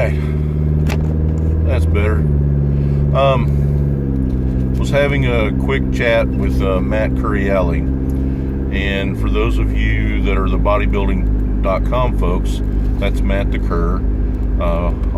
right, that's better. Was having a quick chat with Matt Curielli, and for those of you that are the bodybuilding.com folks, that's Matt DeCur,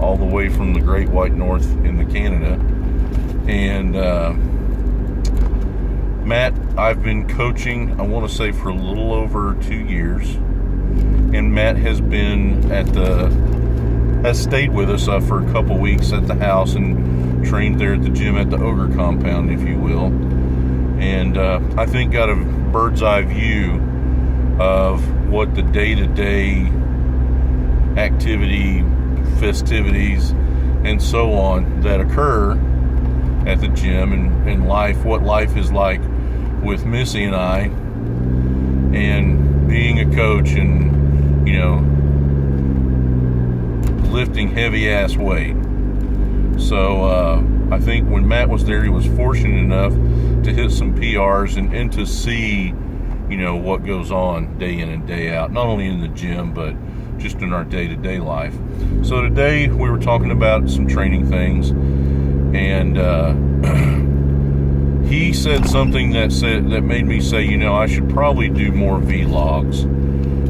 all the way from the Great White North in the Canada. And Matt, I've been coaching, I want to say, for a little over 2 years, and Matt has stayed with us for a couple weeks at the house and trained there at the gym at the Ogre compound, if you will. And I think got a bird's eye view of what the day-to-day activity, festivities, and so on that occur at the gym and life, what life is like with Missy and I, and being a coach and, you know, lifting heavy ass weight. So I think when Matt was there, he was fortunate enough to hit some PRs and to see, you know, what goes on day in and day out, not only in the gym, but just in our day-to-day life. So today we were talking about some training things, and he said something that made me say, you know, I should probably do more vlogs.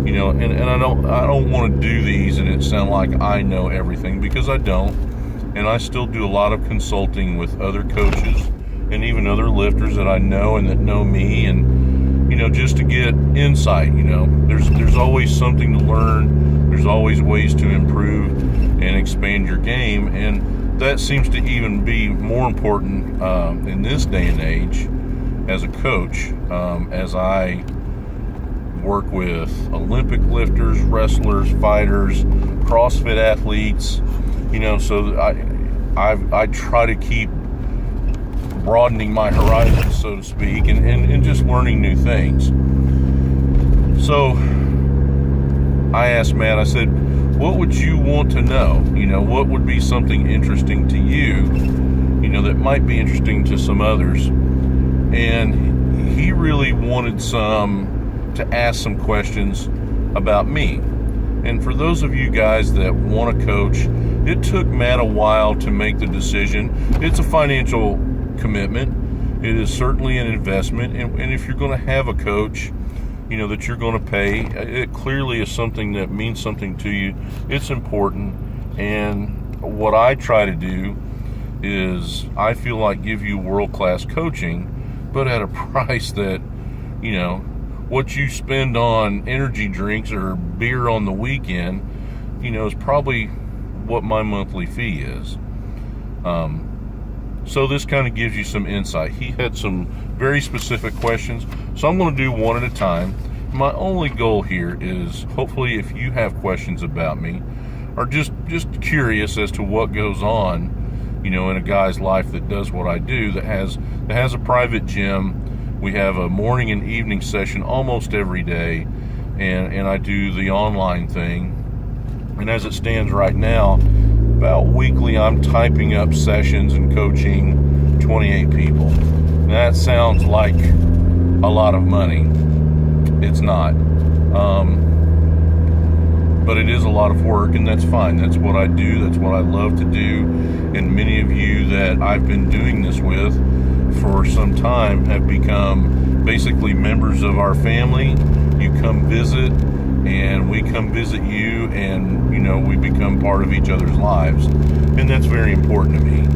You know, and I don't want to do these and it sound like I know everything, because I don't. And I still do a lot of consulting with other coaches and even other lifters that I know and that know me, and, you know, just to get insight. You know, there's always something to learn. There's always ways to improve and expand your game, and that seems to even be more important in this day and age as a coach, as I work with Olympic lifters, wrestlers, fighters, CrossFit athletes, you know. So I try to keep broadening my horizons, so to speak, and just learning new things. So I asked Matt, I said, what would you want to know? You know, what would be something interesting to you, you know, that might be interesting to some others? And he really wanted to ask some questions about me. And for those of you guys that want to coach, it took Matt a while to make the decision. It's a financial commitment. It is certainly an investment. And if you're going to have a coach, you know, that you're going to pay, it clearly is something that means something to you. It's important. And what I try to do is, I feel like, give you world-class coaching, but at a price that, you know, what you spend on energy drinks or beer on the weekend, you know, is probably what my monthly fee is. So this kind of gives you some insight. He had some very specific questions, so I'm going to do one at a time. My only goal here is, hopefully, if you have questions about me, or just curious as to what goes on, you know, in a guy's life that does what I do, that has a private gym. We have a morning and evening session almost every day, and I do the online thing. And as it stands right now, about weekly, I'm typing up sessions and coaching 28 people. Now, that sounds like a lot of money. It's not. But it is a lot of work, and that's fine. That's what I do. That's what I love to do. And many of you that I've been doing this with for some time have become basically members of our family. You come visit, and we come visit you, and, you know, we become part of each other's lives. And that's very important to me,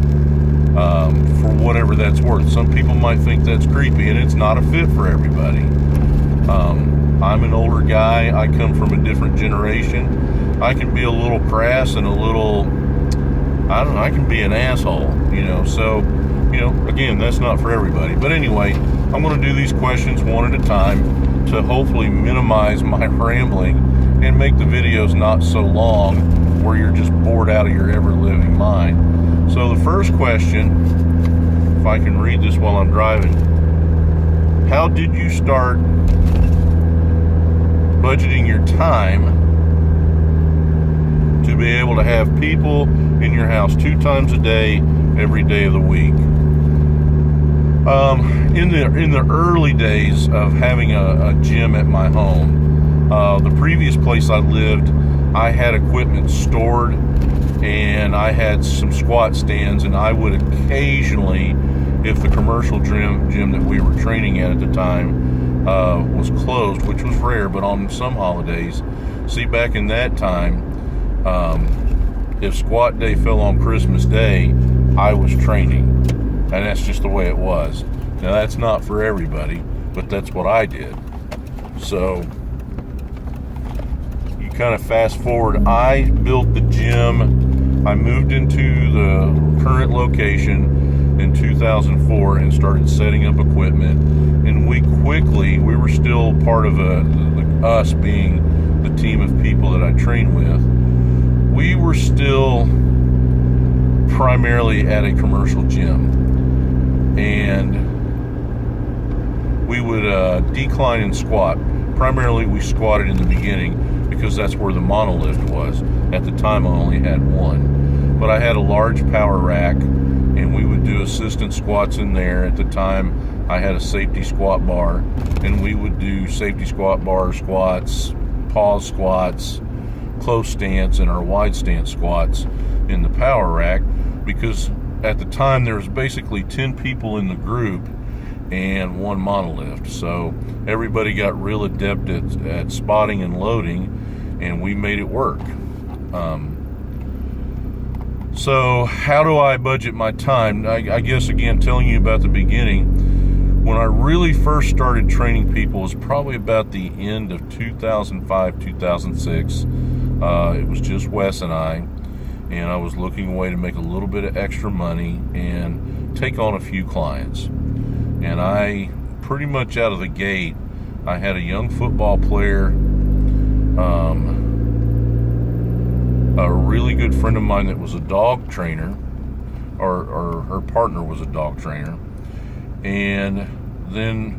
for whatever that's worth. Some people might think that's creepy, and it's not a fit for everybody. I'm an older guy. I come from a different generation. I can be a little crass and a little, I don't know, I can be an asshole, you know. So, you know, again, that's not for everybody. But anyway, I'm going to do these questions one at a time to hopefully minimize my rambling and make the videos not so long where you're just bored out of your ever-living mind. So the first question, if I can read this while I'm driving: how did you start budgeting your time to be able to have people in your house 2 times a day, every day of the week? In the early days of having a gym at my home, the previous place I lived, I had equipment stored and I had some squat stands, and I would occasionally, if the commercial gym that we were training at the time was closed, which was rare, but on some holidays, see, back in that time, if squat day fell on Christmas Day, I was training, and that's just the way it was. Now, that's not for everybody, but that's what I did. So you kind of fast forward, I built the gym. I moved into the current location in 2004 and started setting up equipment, and we were still part of us being the team of people that I train with. We were still primarily at a commercial gym, and we would decline and squat. Primarily we squatted in the beginning because that's where the monolift was. At the time I only had one, but I had a large power rack, and we would do assistant squats in there. At the time I had a safety squat bar, and we would do safety squat bar squats, pause squats, close stance, and our wide stance squats in the power rack, because at the time there was basically 10 people in the group and one monolift. So everybody got real adept at spotting and loading, and we made it work. So how do I budget my time? I guess, again, telling you about the beginning, when I really first started training people was probably about the end of 2005, 2006. It was just Wes and I was looking a way to make a little bit of extra money and take on a few clients. And I pretty much out of the gate, I had a young football player, a really good friend of mine that was a dog trainer, or her partner was a dog trainer, and then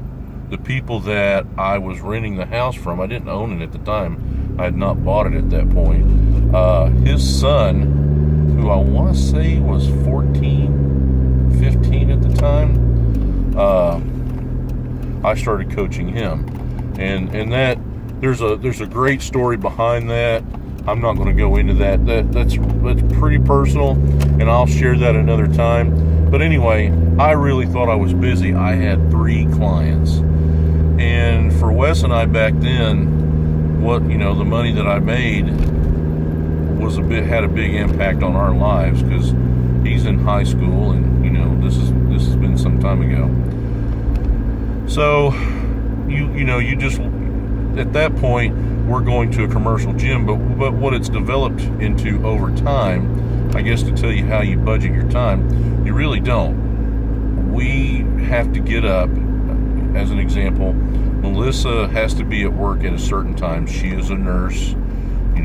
the people that I was renting the house from, I didn't own it at the time, I had not bought it at that point. His son, who I want to say was 14, 15 at the time, I started coaching him, and that there's a great story behind that. I'm not going to go into that. That's pretty personal, and I'll share that another time. But anyway, I really thought I was busy. I had 3 clients, and for Wes and I back then, the money that I made had a big impact on our lives, because he's in high school, and this has been some time ago. So you just, at that point, we're going to a commercial gym, but what it's developed into over time, I guess, to tell you how you budget your time, you really don't. We have to get up. As an example, Melissa has to be at work at a certain time. She is a nurse.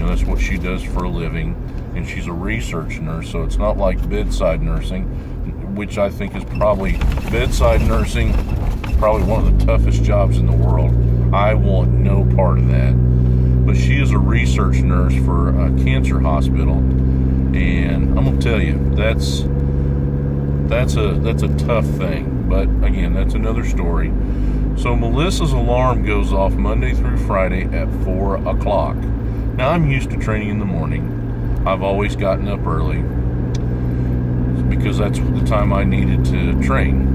That's what she does for a living, and she's a research nurse, so it's not like bedside nursing, which I think is probably one of the toughest jobs in the world. I want no part of that. But she is a research nurse for a cancer hospital, and I'm gonna tell you, that's a tough thing. But again, that's another story. So Melissa's alarm goes off Monday through Friday at 4 o'clock. Now, I'm used to training in the morning. I've always gotten up early because that's the time I needed to train.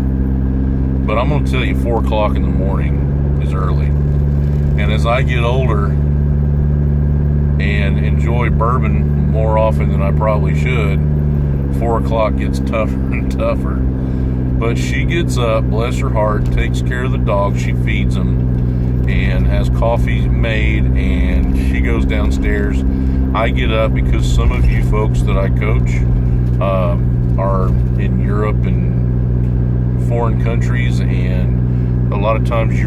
But I'm going to tell you, 4 o'clock in the morning is early. And as I get older and enjoy bourbon more often than I probably should, 4 o'clock gets tougher and tougher. But she gets up, bless her heart, takes care of the dog, she feeds them, and has coffee made, and she goes downstairs. I get up because some of you folks that I coach are in Europe and foreign countries, and a lot of times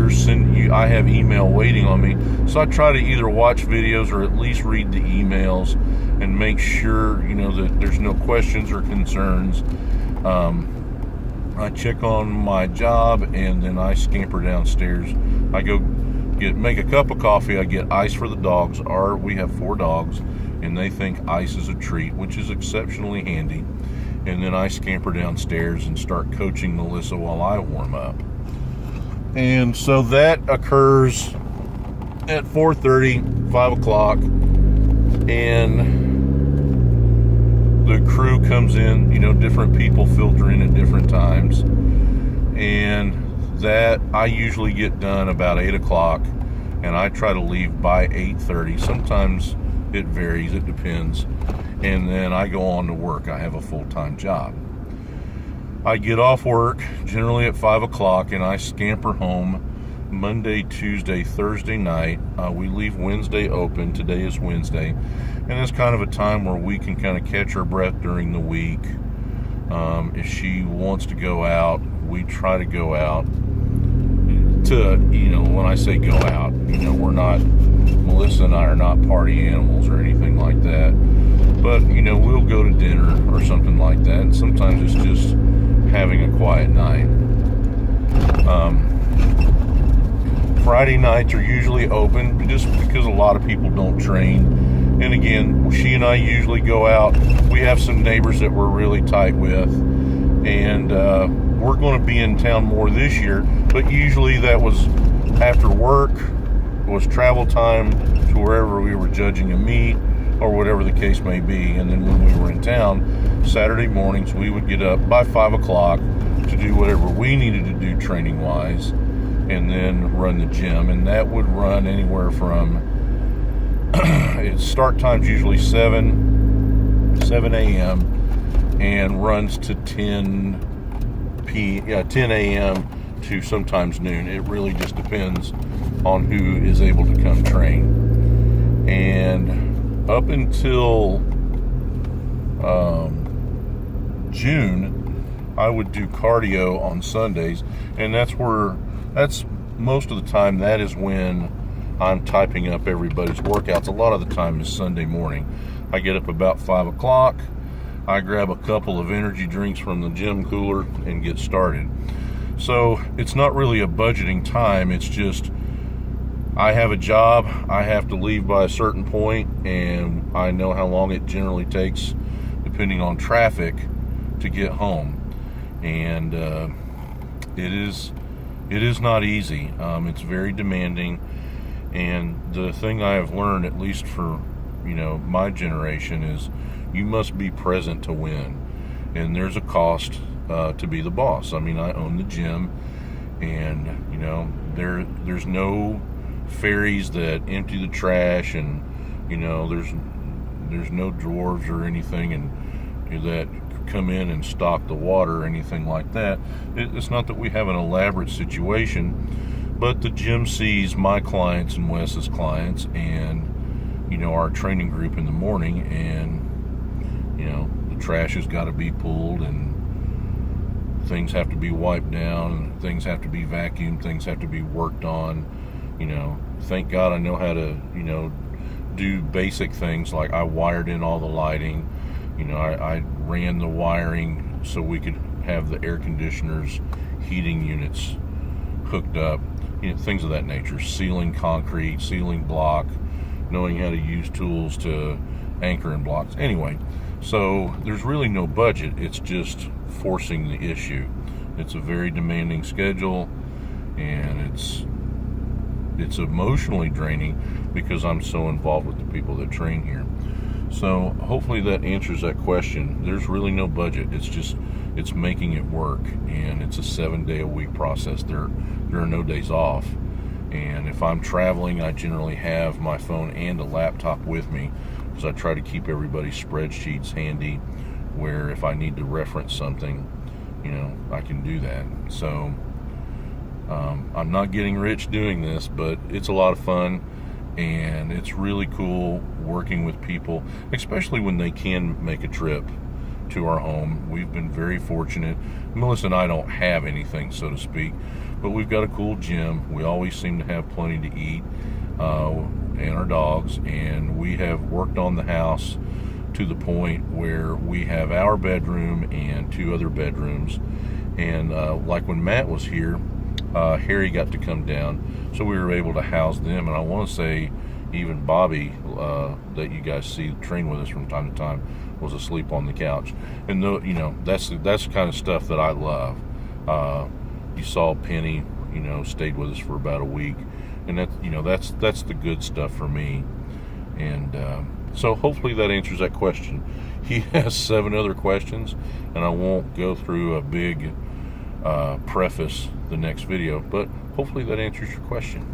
I have email waiting on me, so I try to either watch videos or at least read the emails and make sure that there's no questions or concerns. I check on my job, and then I scamper downstairs. I go make a cup of coffee. I get ice for the dogs. We have 4 dogs, and they think ice is a treat, which is exceptionally handy. And then I scamper downstairs and start coaching Melissa while I warm up. And so that occurs at 4:30, 5 o'clock, and comes in, different people filter in at different times. And that I usually get done about 8 o'clock, and I try to leave by 8:30. Sometimes it varies, it depends. And then I go on to work. I have a full-time job. I get off work generally at 5 o'clock, and I scamper home Monday, Tuesday, Thursday night. We leave Wednesday open. Today is Wednesday. And it's kind of a time where we can kind of catch our breath during the week. If she wants to go out, we try to go out. When I say go out, Melissa and I are not party animals or anything like that. But, we'll go to dinner or something like that. And sometimes it's just having a quiet night. Friday nights are usually open just because a lot of people don't train. And again, she and I usually go out. We have some neighbors that we're really tight with. And we're going to be in town more this year. But usually that was after work, was travel time to wherever we were judging a meet or whatever the case may be. And then when we were in town, Saturday mornings, we would get up by 5 o'clock to do whatever we needed to do training-wise, and then run the gym. And that would run anywhere from, its start time's usually 7 a.m. and runs to 10 a.m. to sometimes noon. It really just depends on who is able to come train. And up until June, I would do cardio on Sundays, and that's most of the time, that is when I'm typing up everybody's workouts. A lot of the time is Sunday morning. I get up about 5 o'clock. I grab a couple of energy drinks from the gym cooler and get started. So it's not really a budgeting time. It's just I have a job. I have to leave by a certain point, and I know how long it generally takes, depending on traffic, to get home. And it is not easy. It's very demanding. And the thing I have learned, at least for my generation, is you must be present to win. And there's a cost to be the boss. I mean, I own the gym, and there's no fairies that empty the trash, and there's no dwarves or anything and that come in and stock the water or anything like that. It's not that we have an elaborate situation, but the gym sees my clients and Wes's clients and our training group in the morning, and the trash has got to be pulled, and things have to be wiped down, things have to be vacuumed, things have to be worked on. Thank God I know how to do basic things, like I wired in all the lighting. I ran the wiring so we could have the air conditioners, heating units hooked up, things of that nature. Sealing concrete, sealing block, knowing how to use tools to anchor in blocks. Anyway, so there's really no budget. It's just forcing the issue. It's a very demanding schedule, and it's emotionally draining because I'm so involved with the people that train here. So hopefully that answers that question. There's really no budget. It's making it work, and it's a 7-day-a-week process. There are no days off. And if I'm traveling, I generally have my phone and a laptop with me, because I try to keep everybody's spreadsheets handy, where if I need to reference something, I can do that. So I'm not getting rich doing this, but it's a lot of fun, and it's really cool working with people, especially when they can make a trip to our home. We've been very fortunate. Melissa and I don't have anything, so to speak, but we've got a cool gym. We always seem to have plenty to eat, and our dogs, and we have worked on the house to the point where we have our bedroom and 2 other bedrooms. And like when Matt was here, Harry got to come down, so we were able to house them. And I want to say even Bobby, that you guys see train with us from time to time, was asleep on the couch. And that's the kind of stuff that I love. You saw Penny, stayed with us for about a week, and that's the good stuff for me. And So hopefully that answers that question. He has 7 other questions, and I won't go through a big preface the next video, but hopefully that answers your question.